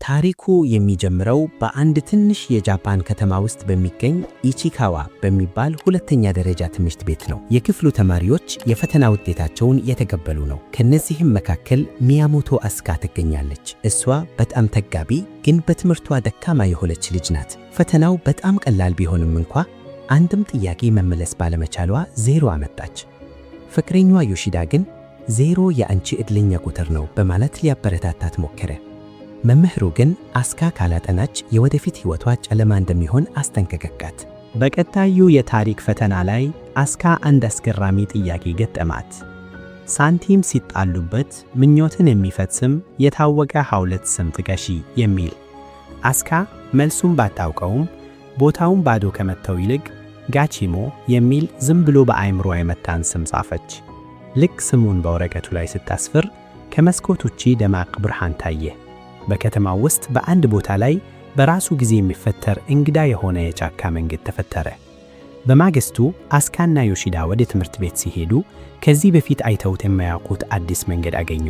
ታሪኩ የሚጀምረው በአንድ ትንሽ የጃፓን ከተማ ውስጥ በሚገኝ ኢቺካዋ በሚባል ሁለተኛ ደረጃ ትምህርት ቤት ነው። የክፍሉ ተማሪዎች የፈተና ውጤታቸውን የተቀበሉ ነው። ከነዚህም መካከል ሚያሞቶ አስካ ትገኛለች። እሷ በጣም ተጋቢ ግን በትምህርቷ ደካማ የሆነች ልጅ ናት። ፈተናው በጣም ቀላል ቢሆንም እንኳ አንድም ጥያቄ መመለስ ባለመቻሏ 0 አመጣች። ፍቅረኛዋ ዮሺዳ ግን 0 የአንቺ ዕድለኛ ቁጥር ነው በማለት ሊያበረታታት ሞከረ። መምህሩ ግን አስካ ካላጠናች የወደፊት ሕይወቷ ጨለማ እንደሚሆን አስጠነቀቃት። በቀጣዩ የታሪክ ፈተና ላይ አስካ አንድ አስገራሚ ጥያቄ ገጠማት። ሳንቲም ሲጣሉበት ምኞትን የሚፈጽም የታወቀ ሐውልት ስም ጥቀሺ የሚል። አስካ መልሱን ባታውቀውም ቦታውን ባዶ ከመተው ይልቅ ጋቺሞ የሚል ዝም ብሎ በአይምሮ የመጣን ስም ጻፈች። ልክ ስሙን በወረቀቱ ላይ ስታስፍር ከመስኮት ውጪ ደማቅ ብርሃን ታየ። በከተማው ውስጥ በአንድ ቦታ ላይ በራሱ ጊዜ የሚፈጠር እንግዳ የሆነ የጫካ መንገድ ተፈጠረ። በማግስቱ አስካና ዮሺዳ ወደ ትምህርት ቤት ሲሄዱ ከዚህ በፊት አይተውት የማያውቁት አዲስ መንገድ አገኙ።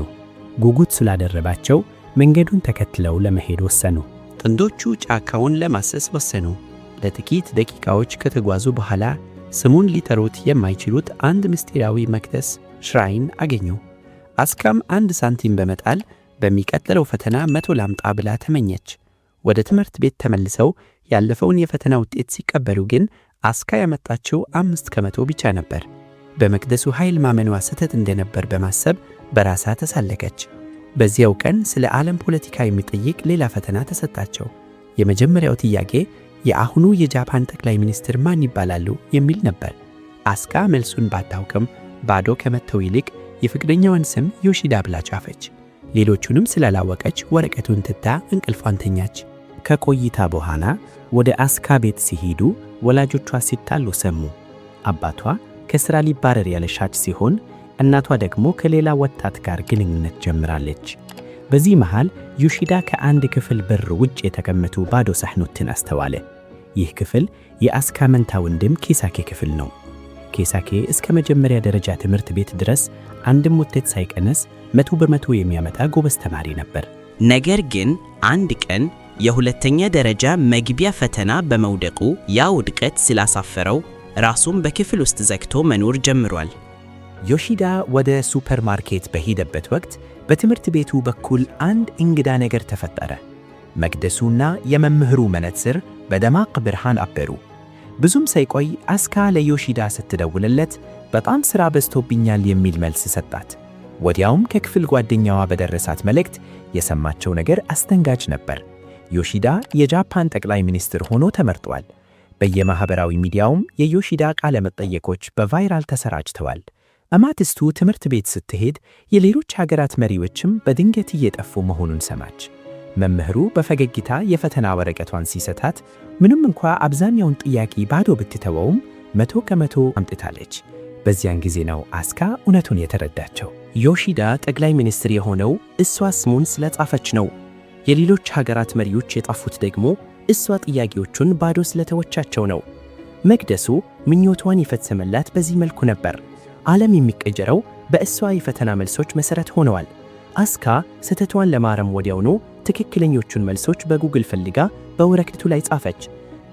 ጉጉት ስላደረባቸው መንገዱን ተከትለው ለመሄድ ወሰኑ። ጥንዶቹ ጫካውን ለማሰስ ወሰኑ። ለጥቂት ደቂቃዎች ከተጓዙ በኋላ ስሙን ሊጠሩት የማይችሉት አንድ ምስጢራዊ መቅደስ ሽራይን አገኙ። አስካም 1 ሳንቲም በመጣል በሚቀጥለው ፈተና 100 ላምጣ ብላ ተመኘች። ወደ ትምህርት ቤት ተመልሰው ያለፈውን የፈተና ውጤት ሲቀበሉ ግን አስካ ያመጣችው 5% ብቻ ነበር። በመቅደሱ ኃይል ማመኗ ስህተት እንደነበር በማሰብ በራሷ ተሳለቀች። በዚያው ቀን ስለ ዓለም ፖለቲካ የሚጠይቅ ሌላ ፈተና ተሰጣቸው። የመጀመሪያው ጥያቄ የአሁኑ የጃፓን ጠቅላይ ሚኒስትር ማን ይባላሉ የሚል ነበር። አስካ መልሱን ባታውቅም ባዶ ከመተው ይልቅ የፍቅረኛዋን ስም ዮሺዳ ብላ ጻፈች። ሌሎቹንም ስላላወቀች ወረቀቱን ትታ እንቅልፏን ተኛች። ከቆይታ በኋላ ወደ አስካ ቤት ሲሄዱ ወላጆቿ ሲጣሉ ሰሙ። አባቷ ከሥራ ሊባረር ያለሻች ሲሆን እናቷ ደግሞ ከሌላ ወጣት ጋር ግንኙነት ጀምራለች። በዚህ መሃል ዮሺዳ ከአንድ ክፍል በር ውጭ የተቀመጡ ባዶ ሳህኖችን አስተዋለ። ይህ ክፍል የአስካ መንታ ወንድም ኬሳኬ ክፍል ነው። ኬሳኬ እስከ መጀመሪያ ደረጃ ትምህርት ቤት ድረስ አንድም ውጤት ሳይቀነስ 100% የሚያመጣ ጎበዝ ተማሪ ነበር። ነገር ግን አንድ ቀን የሁለተኛ ደረጃ መግቢያ ፈተና በመውደቁ ያ ውድቀት ስላሳፈረው ራሱን በክፍል ውስጥ ዘግቶ መኖር ጀምሯል። ዮሺዳ ወደ ሱፐርማርኬት በሄደበት ወቅት በትምህርት ቤቱ በኩል አንድ እንግዳ ነገር ተፈጠረ። መቅደሱና የመምህሩ መነጽር በደማቅ ብርሃን አበሩ። ብዙም ሳይቆይ አስካ ለዮሺዳ ስትደውልለት በጣም ሥራ በዝቶብኛል የሚል መልስ ሰጣት። ወዲያውም ከክፍል ጓደኛዋ በደረሳት መልእክት የሰማቸው ነገር አስደንጋጭ ነበር። ዮሺዳ የጃፓን ጠቅላይ ሚኒስትር ሆኖ ተመርጧል። በየማኅበራዊ ሚዲያውም የዮሺዳ ቃለ መጠየቆች በቫይራል ተሰራጭተዋል። በማግስቱ ትምህርት ቤት ስትሄድ የሌሎች ሀገራት መሪዎችም በድንገት እየጠፉ መሆኑን ሰማች። መምህሩ በፈገግታ የፈተና ወረቀቷን ሲሰጣት ምንም እንኳ አብዛኛውን ጥያቄ ባዶ ብትተወውም 100% አምጥታለች። በዚያን ጊዜ ነው አስካ እውነቱን የተረዳቸው። ዮሺዳ ጠቅላይ ሚኒስትር የሆነው እሷ ስሙን ስለጻፈች ነው። የሌሎች ሀገራት መሪዎች የጠፉት ደግሞ እሷ ጥያቄዎቹን ባዶ ስለተወቻቸው ነው። መቅደሱ ምኞቷን የፈጸመላት በዚህ መልኩ ነበር። ዓለም የሚቀየረው በእሷ የፈተና መልሶች መሠረት ሆነዋል። አስካ ስህተቷን ለማረም ወዲያውኑ ትክክለኞቹን መልሶች በጉግል ፈልጋ በወረቀቱ ላይ ጻፈች።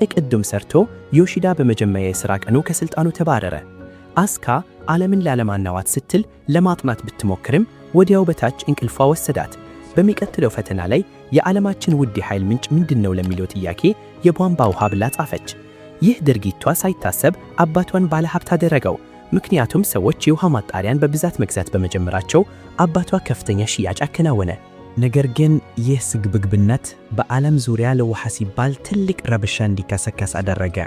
እቅዱም ሰርቶ ዮሺዳ በመጀመሪያ የሥራ ቀኑ ከሥልጣኑ ተባረረ። አስካ ዓለምን ላለማናዋት ስትል ለማጥናት ብትሞክርም ወዲያው በታች እንቅልፏ ወሰዳት። በሚቀጥለው ፈተና ላይ የዓለማችን ውድ ኃይል ምንጭ ምንድነው ለሚለው ጥያቄ የቧንቧ ውሃ ብላ ጻፈች። ይህ ድርጊቷ ሳይታሰብ አባቷን ባለሀብት አደረገው። ምክንያቱም ሰዎች የውሃ ማጣሪያን በብዛት መግዛት በመጀመራቸው አባቷ ከፍተኛ ሽያጭ አከናወነ። ነገር ግን ይህ ስግብግብነት በዓለም ዙሪያ ለውሃ ሲባል ትልቅ ረብሻ እንዲከሰከስ አደረገ።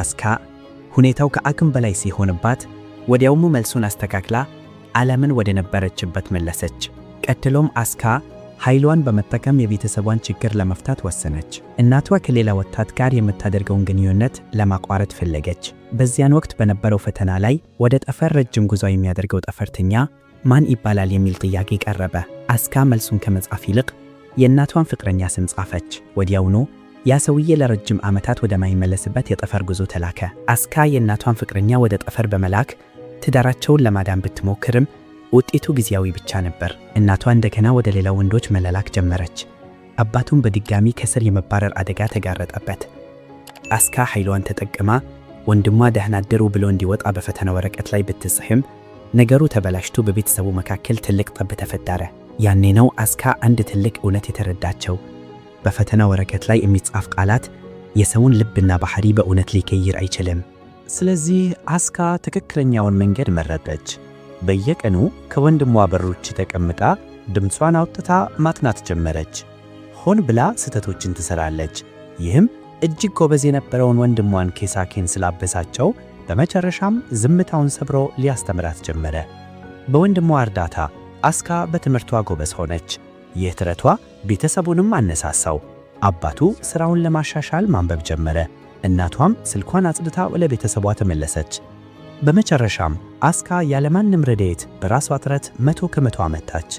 አስካ ሁኔታው ከአቅም በላይ ሲሆንባት ወዲያውኑ መልሱን አስተካክላ ዓለምን ወደ ነበረችበት መለሰች። ቀጥሎም አስካ ኃይሏን በመጠቀም የቤተሰቧን ችግር ለመፍታት ወሰነች። እናቷ ከሌላ ወጣት ጋር የምታደርገውን ግንኙነት ለማቋረጥ ፈለገች። በዚያን ወቅት በነበረው ፈተና ላይ ወደ ጠፈር ረጅም ጉዞ የሚያደርገው ጠፈርተኛ ማን ይባላል የሚል ጥያቄ ቀረበ። አስካ መልሱን ከመጻፍ ይልቅ የእናቷን ፍቅረኛ ስም ጻፈች። ወዲያውኑ ያ ሰውዬ ለረጅም ዓመታት ወደማይመለስበት የጠፈር ጉዞ ተላከ። አስካ የእናቷን ፍቅረኛ ወደ ጠፈር በመላክ ትዳራቸውን ለማዳን ብትሞክርም ውጤቱ ጊዜያዊ ብቻ ነበር። እናቷ እንደገና ወደ ሌላ ወንዶች መላላክ ጀመረች። አባቱን በድጋሚ ከስር የመባረር አደጋ ተጋረጠበት። አስካ ኃይሏን ተጠቅማ ወንድሟ ደህና አደሩ ብሎ እንዲወጣ በፈተና ወረቀት ላይ ብትጽሕም ነገሩ ተበላሽቶ በቤተሰቡ መካከል ትልቅ ጠብ ተፈጠረ። ያኔ ነው አስካ አንድ ትልቅ እውነት የተረዳቸው። በፈተና ወረቀት ላይ የሚጻፍ ቃላት የሰውን ልብና ባህሪ በእውነት ሊቀይር አይችልም። ስለዚህ አስካ ትክክለኛውን መንገድ መረጠች። በየቀኑ ከወንድሟ በሮች ተቀምጣ ድምጿን አውጥታ ማጥናት ጀመረች። ሆን ብላ ስህተቶችን ትሰራለች። ይህም እጅግ ጎበዝ የነበረውን ወንድሟን ኬሳኬን ስላበሳጨው በመጨረሻም ዝምታውን ሰብሮ ሊያስተምራት ጀመረ። በወንድሟ እርዳታ አስካ በትምህርቷ ጎበዝ ሆነች። ይህ ጥረቷ ቤተሰቡንም አነሳሳው። አባቱ ሥራውን ለማሻሻል ማንበብ ጀመረ። እናቷም ስልኳን አጽድታ ወደ ቤተሰቧ ተመለሰች። በመጨረሻም አስካ ያለማንም ረድኤት በራሷ ጥረት 100% አመጣች።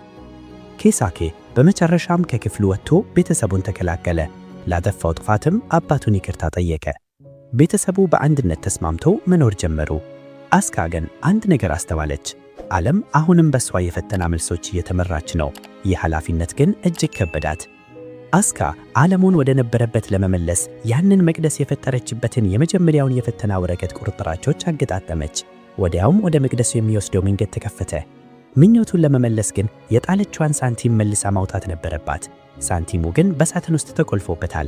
ኬሳኬ በመጨረሻም ከክፍሉ ወጥቶ ቤተሰቡን ተከላከለ። ላጠፋው ጥፋትም አባቱን ይቅርታ ጠየቀ። ቤተሰቡ በአንድነት ተስማምተው መኖር ጀመሩ። አስካ ግን አንድ ነገር አስተዋለች። ዓለም አሁንም በሷ የፈተና መልሶች እየተመራች ነው። ይህ ኃላፊነት ግን እጅግ ከበዳት። አስካ ዓለሙን ወደ ነበረበት ለመመለስ ያንን መቅደስ የፈጠረችበትን የመጀመሪያውን የፈተና ወረቀት ቁርጥራጮች አገጣጠመች። ወዲያውም ወደ መቅደሱ የሚወስደው መንገድ ተከፈተ። ምኞቱን ለመመለስ ግን የጣለችዋን ሳንቲም መልሳ ማውጣት ነበረባት። ሳንቲሙ ግን በሳጥን ውስጥ ተቆልፎበታል።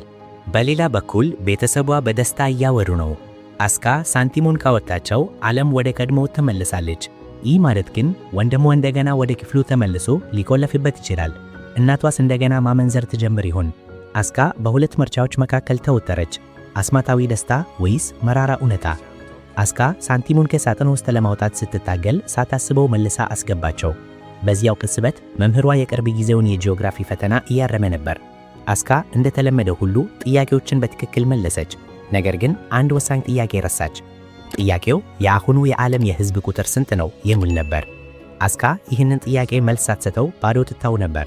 በሌላ በኩል ቤተሰቧ በደስታ እያወሩ ነው። አስካ ሳንቲሙን ካወጣቸው ዓለም ወደ ቀድሞው ተመልሳለች። ይህ ማለት ግን ወንድሟ እንደገና ወደ ክፍሉ ተመልሶ ሊቆለፍበት ይችላል። እናቷስ እንደገና ማመንዘር ትጀምር ይሆን? አስካ በሁለት ምርጫዎች መካከል ተወጠረች። አስማታዊ ደስታ ወይስ መራራ እውነታ? አስካ ሳንቲሙን ከሳጥን ውስጥ ለማውጣት ስትታገል ሳታስበው መልሳ አስገባቸው። በዚያው ቅጽበት መምህሯ የቅርብ ጊዜውን የጂኦግራፊ ፈተና እያረመ ነበር። አስካ እንደተለመደው ሁሉ ጥያቄዎችን በትክክል መለሰች። ነገር ግን አንድ ወሳኝ ጥያቄ ረሳች። ጥያቄው የአሁኑ የዓለም የሕዝብ ቁጥር ስንት ነው የሚል ነበር። አስካ ይህንን ጥያቄ መልስ ሳትሰጠው ባዶ ትታው ነበር።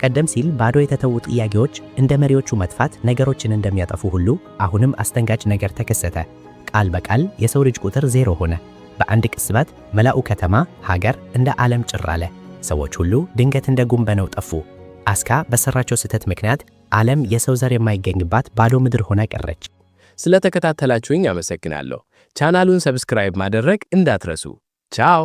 ቀደም ሲል ባዶ የተተዉ ጥያቄዎች እንደ መሪዎቹ መጥፋት ነገሮችን እንደሚያጠፉ ሁሉ አሁንም አስደንጋጭ ነገር ተከሰተ። ቃል በቃል የሰው ልጅ ቁጥር 0 ሆነ። በአንድ ቅጽበት መላኡ ከተማ፣ ሀገር እንደ ዓለም ጭር አለ። ሰዎች ሁሉ ድንገት እንደ ጉም በነው ጠፉ። አስካ በሰራቸው ስህተት ምክንያት ዓለም የሰው ዘር የማይገኝባት ባዶ ምድር ሆና ቀረች። ስለተከታተላችሁኝ አመሰግናለሁ። ቻናሉን ሰብስክራይብ ማድረግ እንዳትረሱ። ቻው።